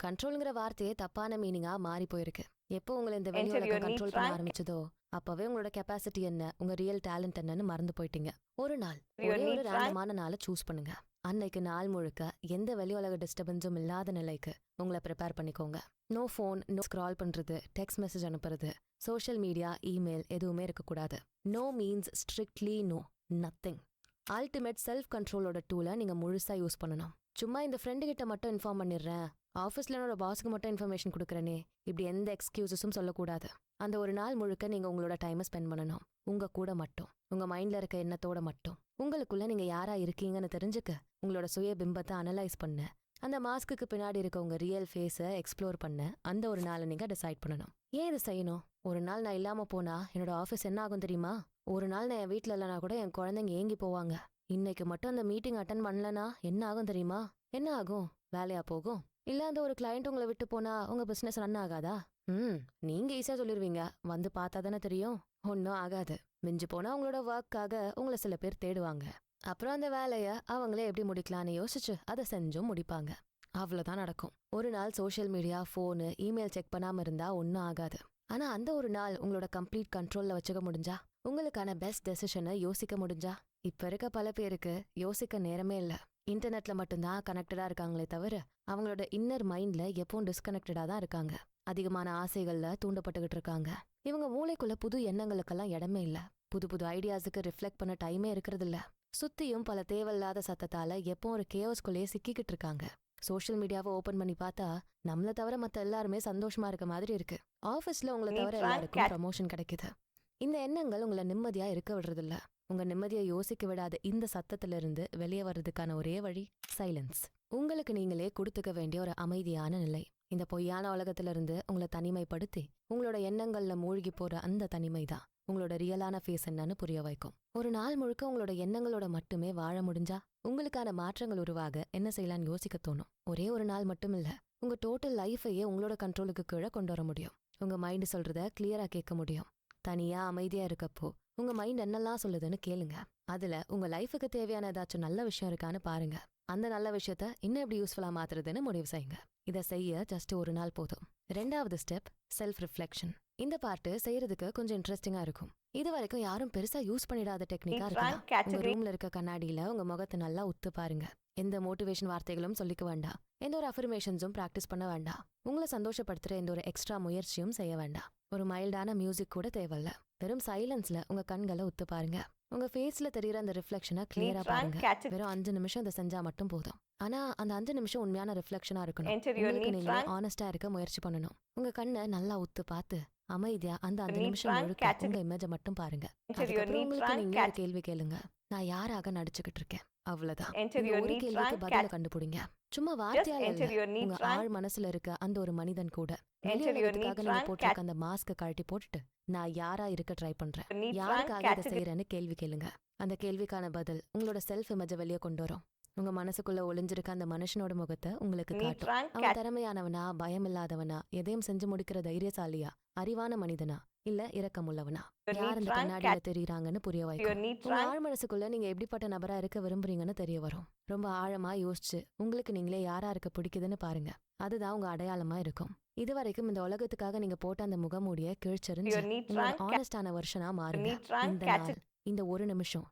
கண்ட்ரோல்ங்கிற வார்த்தையே தப்பான மீனிங்கா மாறி போயிருக்கு. எப்போ உங்களை இந்த வெளியோட கண்ட்ரோல் பண்ண ஆரம்பிச்சதோ அப்பவே உங்களோட கெப்பாசிட்டி என்ன, உங்க ரியல் டேலண்ட் என்னன்னு மறந்து போயிட்டீங்க. ஒரு நாள், ஒரே ஒரு ரேண்டமான நாளை சூஸ் பண்ணுங்க. அன்னைக்கு நாள் முழுக்க எந்த வெளி உலக டிஸ்டர்பன்ஸும் இல்லாத நிலைக்கு உங்களை ப்ரிப்பேர் பண்ணிக்கோங்க. நோ ஃபோன், நோ ஸ்க்ரால் பண்றது, டெக்ஸ்ட் மெசேஜ் அனுப்புறது, சோஷியல் மீடியா, இமெயில் எதுவுமே இருக்கக்கூடாது. No means strictly no, nothing. Ultimate self கண்ட்ரோலோட டூலை நீங்க முழுசா யூஸ் பண்ணணும். சும்மா இந்த ஃப்ரெண்டு கிட்ட மட்டும் இன்ஃபார்ம் பண்ணிடுறேன், ஆஃபீஸ்ல என்னோட பாஸுக்கு மட்டும் இன்ஃபர்மேஷன் கொடுக்குறேனே, இப்படி எந்த எக்ஸ்கியூசஸும் சொல்லக்கூடாது. அந்த ஒரு நாள் முழுக்க நீங்க உங்களோட டைமை ஸ்பெண்ட் பண்ணணும். உங்க கூட மட்டும், உங்க மைண்ட்ல இருக்க எண்ணத்தோட மட்டும். உங்களுக்குள்ள நீங்க யாரா இருக்கீங்கன்னு தெரிஞ்சுக்க உங்களோட சுய பிம்பத்தை அனலைஸ் பண்ண, அந்த மாஸ்க்கு பின்னாடி இருக்க உங்க ரியல் ஃபேஸை எக்ஸ்ப்ளோர் பண்ண அந்த ஒரு நாளை நீங்க டிசைட் பண்ணணும். ஏன் இதை செய்யணும்? ஒரு நாள் நான் இல்லாம போனா என்னோட ஆஃபீஸ் என்ன ஆகும் தெரியுமா? ஒரு நாள் நான் என் வீட்டில் இல்லைனா கூட என் குழந்தைங்க ஏங்கி போவாங்க. இன்னைக்கு மட்டும் அந்த மீட்டிங் அட்டன் பண்ணலனா என்ன ஆகும் தெரியுமா? என்ன ஆகும்? வேலையா போகும்? இல்ல அந்த ஒரு கிளையண்ட் உங்களை விட்டு போனா உங்க பிசினஸ் ரன் ஆகாதா? நீங்க ஈஸியா சொல்லிருவீங்க, வந்து பார்த்தா தானே தெரியும். ஒன்னும் ஆகாது. மிஞ்சு போனா உங்களோட ஒர்க்காக உங்களை சில பேர் தேடுவாங்க. அப்புறம் அந்த வேலைய அவங்களே எப்படி முடிக்கலான்னு யோசிச்சு அதை செஞ்சும் முடிப்பாங்க. அவ்வளவுதான் நடக்கும். ஒரு நாள் சோஷியல் மீடியா, போனு, இமெயில் செக் பண்ணாம இருந்தா ஒன்னும் ஆகாது. ஆனா அந்த ஒரு நாள் உங்களோட கம்ப்ளீட் கண்ட்ரோல்ல வச்சுக்க முடிஞ்சா, உங்களுக்கான பெஸ்ட் டெசிஷனை யோசிக்க முடிஞ்சா, இப்ப இருக்க பல பேருக்கு யோசிக்க நேரமே இல்ல. இன்டர்நெட்ல மட்டும்தான் கனெக்டடா இருக்காங்களே தவிர அவங்களோட இன்னர் மைண்ட்ல எப்பவும் டிஸ்கனெக்டடா தான் இருக்காங்க. அதிகமான ஆசைகள்ல தூண்டப்பட்டுகிட்டு இருக்காங்க. இவங்க மூளைக்குள்ள புது எண்ணங்களுக்கெல்லாம் இடமே இல்ல. புது புது ஐடியாஸுக்கு ரிஃப்ளெக்ட் பண்ண டைமே இருக்கிறது இல்ல. சுத்தியும் பல தேவையில்லாத சத்தத்தால எப்போ ஒரு கேவஸ்குள்ளேயே சிக்கிக்கிட்டு இருக்காங்க. சோஷியல் மீடியாவை ஓபன் பண்ணி பார்த்தா நம்மள தவிர மத்த எல்லாருமே சந்தோஷமா இருக்க மாதிரி இருக்கு. ஆபீஸ்ல உங்களை தவிர எல்லாருக்கும் ப்ரமோஷன் கிடைக்குது. இந்த எண்ணங்கள் உங்களை நிம்மதியா இருக்க விடுறதில்ல. உங்க நிம்மதியை யோசிக்க விடாத இந்த சத்தத்துல இருந்து வெளியே வர்றதுக்கான ஒரே வழி சைலன்ஸ். உங்களுக்கு நீங்களே கொடுத்துக்க வேண்டிய ஒரு அமைதியான நிலை. இந்த பொய்யான உலகத்துல இருந்து உங்களை தனிமைப்படுத்தி உங்களோட எண்ணங்கள்ல மூழ்கி போற அந்த தனிமை தான் உங்களோட ரியலான ஃபேஸ் என்னன்னு புரிய வைக்கும். ஒரு நாள் முழுக்க உங்களோட எண்ணங்களோட மட்டுமே வாழ முடிஞ்சா உங்களுக்கான மாற்றங்கள் உருவாக என்ன செய்யலான்னு யோசிக்க தோணும். ஒரே ஒரு நாள் மட்டும் இல்ல, உங்க டோட்டல் லைஃபையே உங்களோட கண்ட்ரோலுக்கு கீழே கொண்டு வர முடியும். உங்க மைண்ட் சொல்றத கிளியரா கேட்க முடியும். தனியா அமைதியா இருக்கப்போ உங்க மைண்ட் என்னெல்லாம் சொல்லுதுன்னு கேளுங்க. அதுல உங்க லைஃபுக்கு தேவையான ஏதாச்சும் நல்ல விஷயம் இருக்கான்னு பாருங்க. அந்த நல்ல விஷயத்த இன்னும் எப்படி யூஸ்ஃபுல்லா மாத்துறதுன்னு முடிவு செய்யுங்க. இதை செய்ய ஜஸ்ட் ஒரு நாள் போதும். 2வது ஸ்டெப் செல்ஃப் ரிஃப்ளெக்ஷன். இந்த பார்ட் செய்யறதுக்கு கொஞ்சம் இன்ட்ரெஸ்டிங்கா இருக்கும். இது வரைக்கும் யாரும் பெருசா யூஸ் பண்ணிடாத டெக்னிக்கா இருக்கலாம். உங்க ரூம்ல இருக்க கண்ணாடியில உங்க முகத்தை நல்லா உத்து பாருங்க. எந்த மோட்டிவேஷன் வார்த்தைகளும் சொல்லிக்க வேண்டாம். எந்த ஒரு அஃபர்மேஷன்ஸும் பிராக்டிஸ் பண்ண வேண்டாம். உங்களை சந்தோஷப்படுத்துற எந்த ஒரு எக்ஸ்ட்ரா முயற்சியும் செய்ய வேண்டாம். ஒரு மைல்டான மியூசிக் கூட தேவையில்ல. வெறும் சைலன்ஸ்ல உங்க கண்களை உத்து பாருங்க. உங்க ஃபேஸ்ல தெரியற அந்த ரிஃப்ளெக்ஷனை கிளியரா பாருங்க. வெறும் 5 நிமிஷம் இதை செஞ்சா மட்டும் போதும். ஆனா அந்த 5 நிமிஷம் உண்மையான ரிஃப்ளெக்ஷனா இருக்கணும். உங்களுக்கு நீங்க ஆனஸ்டா இருக்க முயற்சி பண்ணணும். உங்க கண்ணை நல்லா உத்து பார்த்து அமைதியா அந்த 5 நிமிஷம் முழுக்க உங்க இமேஜை மட்டும் பாருங்க. அதுக்கப்புறம் உங்களுக்கு நீங்க ஒரு கேள்வி கேளுங்க. நான் யாராக நடிச்சுக்கிட்டு இருக்கேன்? அவ்வளவுதான். ஒரு கேள்விக்கு பதில கண்டுபிடிங்க. சும்மா வார்த்தையால இல்ல, உங்க ஆழ் மனசுல இருக்க அந்த ஒரு மனிதன் கூட. வெளியுலகத்துக்காக நீங்க போட்டிருக்க அந்த மாஸ்க கழட்டி போட்டுட்டு நான் யாரா இருக்க ட்ரை பண்றேன், யாருக்காக இதை செய்யறேன்னு கேள்வி கேளுங்க. அந்த கேள்விக்கான பதில் உங்களோட செல்ஃப் இமேஜை வெளியே கொண்டு வரும். உங்க மனசுக்குள்ள ஒளிஞ்சிருக்க அந்த மனுஷனோட முகத்தை உங்களுக்கு காட்டும். அவன் திறமையானவனா, பயம் இல்லாதவனா, எதையும் செஞ்சு முடிக்கிற தைரியசாலியா, அறிவான மனிதனா, இல்ல இரக்கமுள்ளவனா, யார் இந்த கண்ணாடியில தெரியுறாங்கன்னு புரிய வைக்கும். உங்க ஆழ் மனசுக்குள்ள நீங்க எப்படிப்பட்ட நபரா இருக்க விரும்புறீங்கன்னு தெரிய வரும். ரொம்ப ஆழமா யோசிச்சு உங்களுக்கு நீங்களே யாரா இருக்க பிடிக்குதுன்னு பாருங்க. அதுதான் உங்க அடையாளமா இருக்கும். இது வரைக்கும் இந்த உலகத்துக்காக நீங்க போட்ட அந்த முகமூடிய கிழிச்செறிஞ்சு ஆனஸ்டான வருஷனா மாறுங்க. இந்த நாள், இந்த ஒரு நிமிஷம்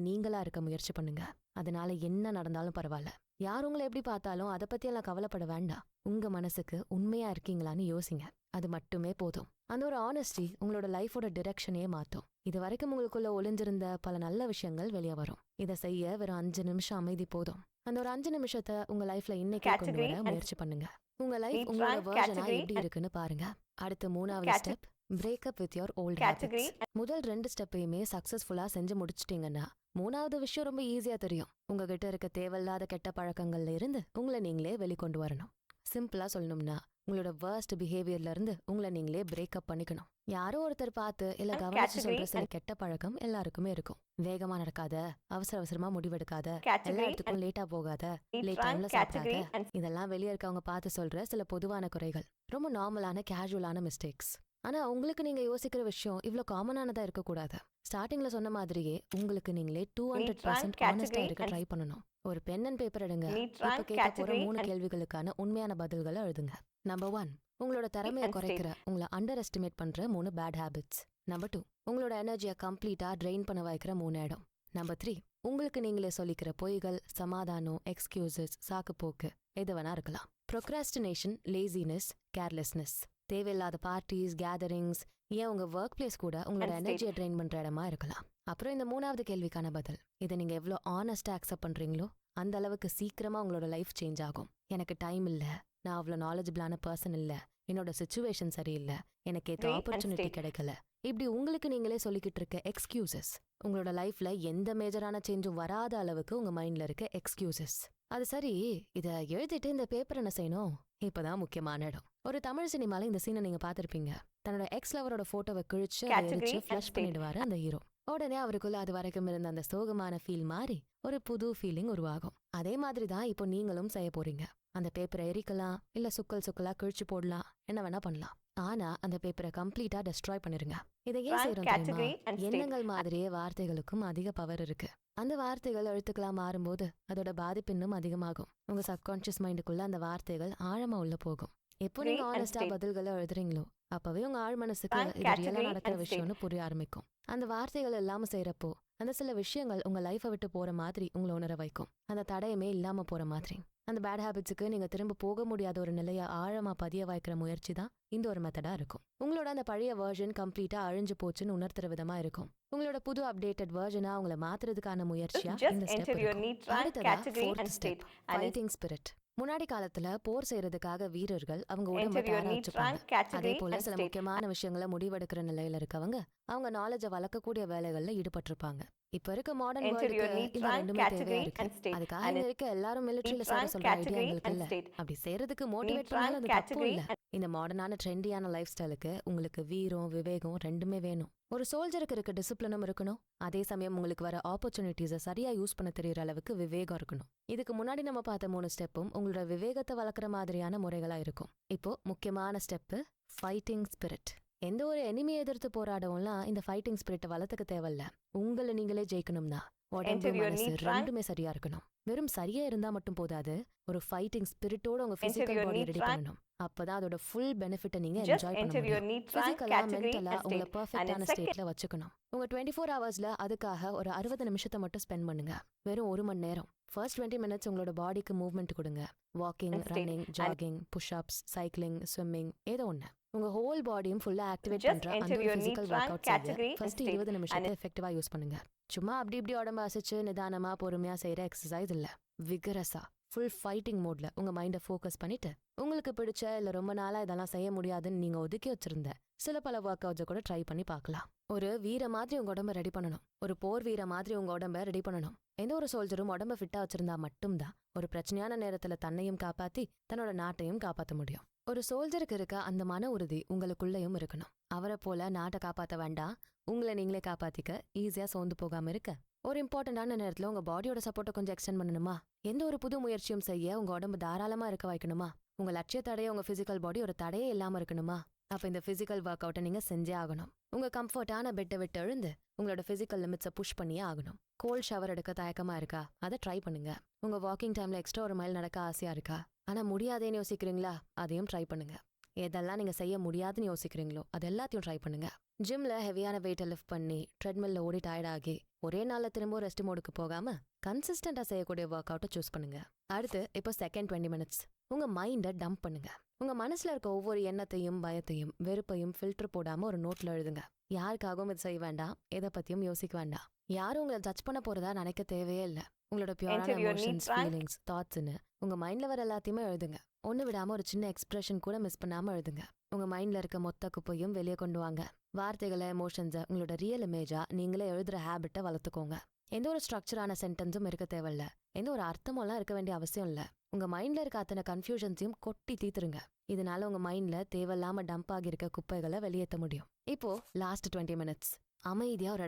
நீங்களா இருக்க முயற்சி பண்ணுங்க. அதனால என்ன நடந்தாலும் பரவாயில்ல. யார் உங்களை எப்படி பார்த்தாலும் அதை பத்தி எல்லாம் கவலைப்பட வேண்டாம். உங்க மனசுக்கு உண்மையா இருக்கீங்களான்னு யோசிங்க. அது மட்டுமே போதும். அந்த ஒரு ஆனஸ்டி உங்களோட லைஃபோட டிரெக்ஷனே மாத்தும். இது வரைக்கும் உங்களுக்குள்ள ஒளிஞ்சிருந்த பல நல்ல விஷயங்கள் வெளியே வரும். இதை செய்ய வெறும் 5 நிமிஷம் அமைதி போதும். அந்த ஒரு 5 நிமிஷத்தை உங்க லைஃப்ல இன்னைக்கு கொண்டு வர முயற்சி பண்ணுங்க. உங்க லைஃப் உங்களோட வெர்ஷனா எப்படி இருக்குன்னு பாருங்க. அடுத்து 3வது step break up with your old habits. முதல் 2 ஸ்டெப்பையுமே சக்சஸ்ஃபுல்லா செஞ்சு முடிச்சிட்டீங்கன்னா 3வது விஷயம் ரொம்ப ஈஸியா தெரியும். உங்ககிட்ட இருக்க தேவையில்லாத கெட்ட பழக்கங்கள்ல இருந்து உங்களை நீங்களே வெளிக்கொண்டு வரணும். சிம்பிளா சொல்லணும்னா உங்களோட வர்ஸ்ட் பிஹேவியர்ல இருந்து உங்களை நீங்களே பிரேக்கப் பண்ணிக்கணும். யாரோ ஒருத்தர் பார்த்து இல்ல கவனிச்சு சொல்ற சில கெட்ட பழக்கம் எல்லாருக்குமே இருக்கும். வேகமா நடக்காத, அவசரமா முடிவெடுக்காத, எல்லா இடத்துக்கும் லேட்டா போகாத, லேட் டைம்ல சாப்பிடாத, இதெல்லாம் வெளியே இருக்கவங்க பார்த்து சொல்ற சில பொதுவான குறைகள். ரொம்ப நார்மலான கேஷுவலான மிஸ்டேக்ஸ். ஆனா உங்களுக்கு நீங்க யோசிக்கிற விஷயம் இவ்ளோ காமனானதா இருக்கக்கூடாது. ஸ்டார்டிங்ல சொன்ன மாதிரியே உங்களுக்கு நீங்களே 200% ஆனஸ்டா இருக்க ட்ரை பண்ணணும். ஒரு பென் அண்ட் பேப்பர் எடுங்க. இப்ப கேட்க போற 3 கேள்விகளுக்கான உண்மையான பதில்களை எழுதுங்க. நம்பர் 1, உங்களோட திறமையை குறைக்கிற, உங்களை அண்டர் எஸ்டிமேட் பண்ற 3 பேட் ஹேபிட்ஸ். நம்பர் 2, உங்களோட எனர்ஜியை கம்ப்ளீட்டா ட்ரெயின் பண்ண வைக்கிற 3 இடம். நம்பர் 3, உங்களுக்கு நீங்களே சொல்லிக்கிற பொய்கள், சமாதானம், எக்ஸ்கியூசஸ், சாக்குப்போக்கு எது வேணா இருக்கலாம். ப்ரொக்ராஸ்டினேஷன், லேசினஸ், கேர்லெஸ்னஸ், தேவையில்லாத பார்ட்டிஸ், கேதரிங்ஸ், ஏன் உங்க ஒர்க் பிளேஸ் கூட உங்களோட எனர்ஜியை ட்ரெயின் பண்ற இடமா இருக்கலாம். அப்புறம் இந்த 3வது கேள்விக்கான பதில். இதை நீங்க எவ்வளோ ஆனஸ்டா அக்செப்ட் பண்றீங்களோ அந்த அளவுக்கு சீக்கிரமா உங்களோட லைஃப் சேஞ்ச் ஆகும். எனக்கு டைம் இல்ல, நான் அவ்வளோ நாலேஜபிளான பர்சன் இல்ல, என்னோட சிச்சுவேஷன் சரியில்லை, எனக்கு ஏற்ற ஆப்பர்ச்சுனிட்டி கிடைக்கல, இப்படி உங்களுக்கு நீங்களே சொல்லிக்கிட்டு இருக்க எக்ஸ்கியூசஸ் உங்களோட லைஃப்ல எந்த மேஜரான சேஞ்சும் வராத அளவுக்கு உங்க மைண்ட்ல இருக்க எக்ஸ்கியூசஸ். அது சரி, இத எழுதிட்டு இந்த பேப்பர் என்ன செய்யணும்? இப்பதான் முக்கியமான இடம். ஒரு தமிழ் சினிமால இந்த சீனை நீங்க பாத்திருப்பீங்க. தன்னோட எக்ஸ் லவரோட போட்டோவை கிழிச்சு எரிச்சு ஃபிளஷ் பண்ணிடுவாரு அந்த ஹீரோ. உடனே அவருக்குள்ள அது வரைக்கும் இருந்த அந்த சோகமான ஃபீல் மாறி ஒரு புது ஃபீலிங் உருவாகும். அதே மாதிரி தான் இப்போ நீங்களும் செய்ய போறீங்க. அந்த பேப்பரை எரிக்கலாம், இல்ல சுக்கலா கிழிச்சு போடலாம், என்ன வேணா பண்ணலாம். ஆனா அந்த பேப்பரை கம்ப்ளீட்டா டெஸ்ட்ராய் பண்ணிருங்க. இதை ஏன் செய்யறோம் தெரியுமா? எண்ணங்கள் மாதிரியே வார்த்தைகளுக்கும் அதிக பவர் இருக்கு. அந்த வார்த்தைகள் எழுத்துக்களா மாறும்போது அதோட பாதிப்பு இன்னும் அதிகமாகும். உங்க சப்கான்சியஸ் மைண்டுக்குள்ள அந்த வார்த்தைகள் ஆழமா உள்ள போகும். எப்போ நீங்க ஆனஸ்டா பதில்களை எழுதுறீங்களோ அப்பவே உங்க ஆழ் மனசுக்கு இது ரியலா நடக்கிற விஷயம்னு புரிய ஆரம்பிக்கும். அந்த வார்த்தைகள் இல்லாம செய்யறப்போ அந்த சில விஷயங்கள் உங்க லைஃபை விட்டு போற மாதிரி உங்களை உணர வைக்கும். அந்த தடையமே இல்லாம போற மாதிரி. அந்த பேட் ஹேபிட்ஸுக்கு நீங்க திரும்ப போக முடியாத ஒரு நிலையை ஆழமா பதிய வைக்கிற முயற்சி தான் இந்த ஒரு மெத்தடா இருக்கும். உங்களோட அந்த பழைய வெர்ஷன் கம்ப்ளீட்டா அழிஞ்சு போச்சுன்னு உணர்த்துற விதமா இருக்கும். உங்களோட புது அப்டேட்டட் வெர்ஷனா உங்களை மாத்துறதுக்கான முயற்சியா இந்த ஸ்டெப் இருக்கும். அடுத்ததா ஃபோர்த் ஸ்டெப், ஃபைட்டிங் ஸ்பிரிட். முன்னாடி காலத்துல போர் செய்யறதுக்காக வீரர்கள் அவங்க உடம்ப தயாரா வச்சுப்பாங்க. அதே போல சில முக்கியமான விஷயங்களை முடிவெடுக்கிற நிலையில இருக்கவங்க அவங்க நாலேஜ வளர்க்கக்கூடிய வேலைகள்ல ஈடுபட்டிருப்பாங்க. இப்ப இருக்க மாடர்ன் வேர்ல்டுக்கு இது ரெண்டுமே தேவையா இருக்கு. அதுக்காக இங்க இருக்க எல்லாரும் மிலிட்டரியில சேர சொல்ற ஐடியா எங்களுக்கு இல்ல. அப்படி செய்யறதுக்கு மோட்டிவேட் பண்ணாலும் அது தப்பு இல்ல. இந்த மாடர்னான ட்ரெண்டியான லைஃப் ஸ்டைலுக்கு உங்களுக்கு வீரம் விவேகம் ரெண்டுமே வேணும். ஒரு சோல்ஜருக்கு இருக்க டிசிப்ளினும் இருக்கணும். அதே சமயம் உங்களுக்கு வர ஆப்பர்ச்சுனிட்டிஸை சரியா யூஸ் பண்ண தெரியற அளவுக்கு விவேகம் இருக்கணும். இதுக்கு முன்னாடி நம்ம பார்த்த 3 ஸ்டெப்பும் உங்களோட விவேகத்தை வளர்க்குற மாதிரியான முறைகளா இருக்கும். இப்போ முக்கியமான ஸ்டெப்பு ஃபைட்டிங் ஸ்பிரிட். எந்த ஒரு எனிமையை எதிர்த்து போராடவும்லாம் இந்த ஃபைட்டிங் ஸ்பிரிட்டை வளர்த்துக்க தேவையில்ல. உங்களை நீங்களே ஜெயிக்கணும்னா உடம்பு மனசு ரெண்டுமே சரியா இருக்கணும். வெறும் சரியா இருந்தா மட்டும் போதாது, ஒரு ஃபைட்டிங் ஸ்பிரிட்டோட உங்க பிசிக்கல் பாடியை ரெடி பண்ணணும். அப்பதான் அதோட ஃபுல் பெனிஃபிட்டை நீங்க என்ஜாய் பண்ண முடியும். பிசிக்கலா மென்டலா உங்களை பெர்ஃபெக்ட்டான ஸ்டேட்ல வச்சுக்கணும். உங்க 24 ஹவர்ஸ்ல அதுக்காக ஒரு 60 நிமிஷத்தை மட்டும் ஸ்பெண்ட் பண்ணுங்க. வெறும் 1 மணி நேரம். ஃபர்ஸ்ட் 20 மினிட்ஸ் உங்களோட பாடிக்கு மூவ்மெண்ட் கொடுங்க. Walking, running, jogging, push ups, cycling, swimming, ஏதோ ஒண்ணு. உங்க ஹோல் பாடியும் ஃபுல்லா ஆக்டிவேட் பண்ற அந்த ஒரு பிசிக்கல் ஒர்க் அவுட் செய்ய ஃபர்ஸ்ட் 20 நிமிஷத்தை எஃபெக்டிவா யூஸ் பண்ணுங்க. சும்மா அப்படி இப்படி உடம்ப அசைச்சு நிதானமா பொறுமையா செய்யற எக்ஸசைஸ் இல்ல. விகரஸா ஃபுல் ஃபைட்டிங் மோட்ல உங்க மைண்டை ஃபோக்கஸ் பண்ணிட்டு உங்களுக்கு பிடிச்ச இல்ல ரொம்ப நாளா இதெல்லாம் செய்ய முடியாதுன்னு நீங்க ஒதுக்கி வச்சிருந்த சில பல ஒர்க் அவுட்ஸை கூட ட்ரை பண்ணி பார்க்கலாம். ஒரு வீர மாதிரி உங்க உடம்ப ரெடி பண்ணணும். ஒரு போர் வீர மாதிரி உங்க உடம்ப ரெடி பண்ணணும். எந்த ஒரு சோல்ஜரும் உடம்ப ஃபிட்டா வச்சிருந்தா மட்டும்தான் ஒரு பிரச்சனையான நேரத்துல தன்னையும் காப்பாத்தி தன்னோட நாட்டையும் காப்பாற்ற முடியும். ஒரு சோல்ஜருக்கு இருக்க அந்த மன உறுதி உங்களுக்குள்ளேயும் இருக்கணும். அவரை போல நாட்டை காப்பாற்ற வேண்டாம், உங்களை நீங்களே காப்பாத்திக்க ஈஸியா சோர்ந்து போகாம இருக்க ஒரு இம்பார்ட்டன்டான நேரத்துல உங்க பாடியோட சப்போர்ட்டை கொஞ்சம் எக்ஸ்டெண்ட் பண்ணணுமா? எந்த ஒரு புது முயற்சியும் செய்ய உங்க உடம்பு தாராளமா இருக்க வைக்கணுமா? உங்க லட்சியத்தடைய உங்க பிசிக்கல் பாடி ஒரு தடையே இல்லாம இருக்கணுமா? அப்ப இந்த பிசிக்கல் ஒர்க் அவுட்டை நீங்க செஞ்சே ஆகணும். உங்க கம்ஃபர்டான பெட்டை விட்டு எழுந்து உங்களோட பிசிக்கல் லிமிட்ஸை புஷ் பண்ணியே ஆகணும். கோல்ட் ஷவர் எடுக்க தயக்கமா இருக்கா? அதை ட்ரை பண்ணுங்க. உங்க வாக்கிங் டைம்ல எக்ஸ்ட்ரா ஒரு மைல் நடக்க ஆசையா இருக்கா? ஆனா முடியாதேன்னு யோசிக்கிறீங்களா? அதையும் ட்ரை பண்ணுங்க. எதெல்லாம் நீங்க செய்ய முடியாதுன்னு யோசிக்கிறீங்களோ அது எல்லாத்தையும் ட்ரை பண்ணுங்க. ஜிம்ல ஹெவியான வெயிட்டை லிஃப்ட் பண்ணி ட்ரெட்மில்ல ஓடி டயர்ட் ஆகி ஒரே நாள்ல திரும்ப ரெஸ்ட் மோடுக்கு போகாம கன்சிஸ்டன்டா செய்யக்கூடிய ஒர்க் அவுட்டை சூஸ் பண்ணுங்க. அடுத்து இப்போ செகண்ட் 20 மினிட்ஸ் உங்க மைண்டை டம்ப் பண்ணுங்க. உங்க மனசுல இருக்க ஒவ்வொரு எண்ணத்தையும் பயத்தையும் வெறுப்பையும் ஃபில்டர் போடாம ஒரு நோட்ல எழுதுங்க. யாருக்காகவும் இது செய்ய வேண்டாம், எதை பத்தியும் யோசிக்க வேண்டாம். யாரும் உங்களை ஜட்ஜ் பண்ண போறதா நினைக்க தேவையே இல்லை. உங்களோட பியூரான எமோஷன்ஸ், ஃபீலிங்ஸ், தாட்ஸ்னு உங்க மைண்ட்ல வர எல்லாத்தையுமே எழுதுங்க. ஒண்ணு விடாம ஒரு சின்ன எக்ஸ்பிரஷன் கூட மிஸ் பண்ணாம எழுதுங்க. உங்க மைண்ட்ல இருக்க மொத்த குப்பையும் வெளியே கொண்டு வாங்க. வார்த்தைகளை, எமோஷன்ஸை உங்களோட ரியல் இமேஜா நீங்களே எழுதுற ஹேபிட்டை வளர்த்துக்கோங்க. எந்த ஒரு ஸ்ட்ரக்சரான சென்டென்ஸும் இருக்க தேவையில்ல. எந்த ஒரு அர்த்தமெல்லாம் இருக்க வேண்டிய அவசியம் இல்ல. உங்க மைண்ட்ல இருக்க அத்தனை கன்ஃபியூஷன்ஸையும் கொட்டி தீத்துருங்க. இதனால உங்க மைண்ட்ல தேவையில்லாம டம்ப் ஆகியிருக்க குப்பைகளை வெளியேற்ற முடியும். இப்போ லாஸ்ட் 20 மினிட்ஸ் அமைதியா ஒரு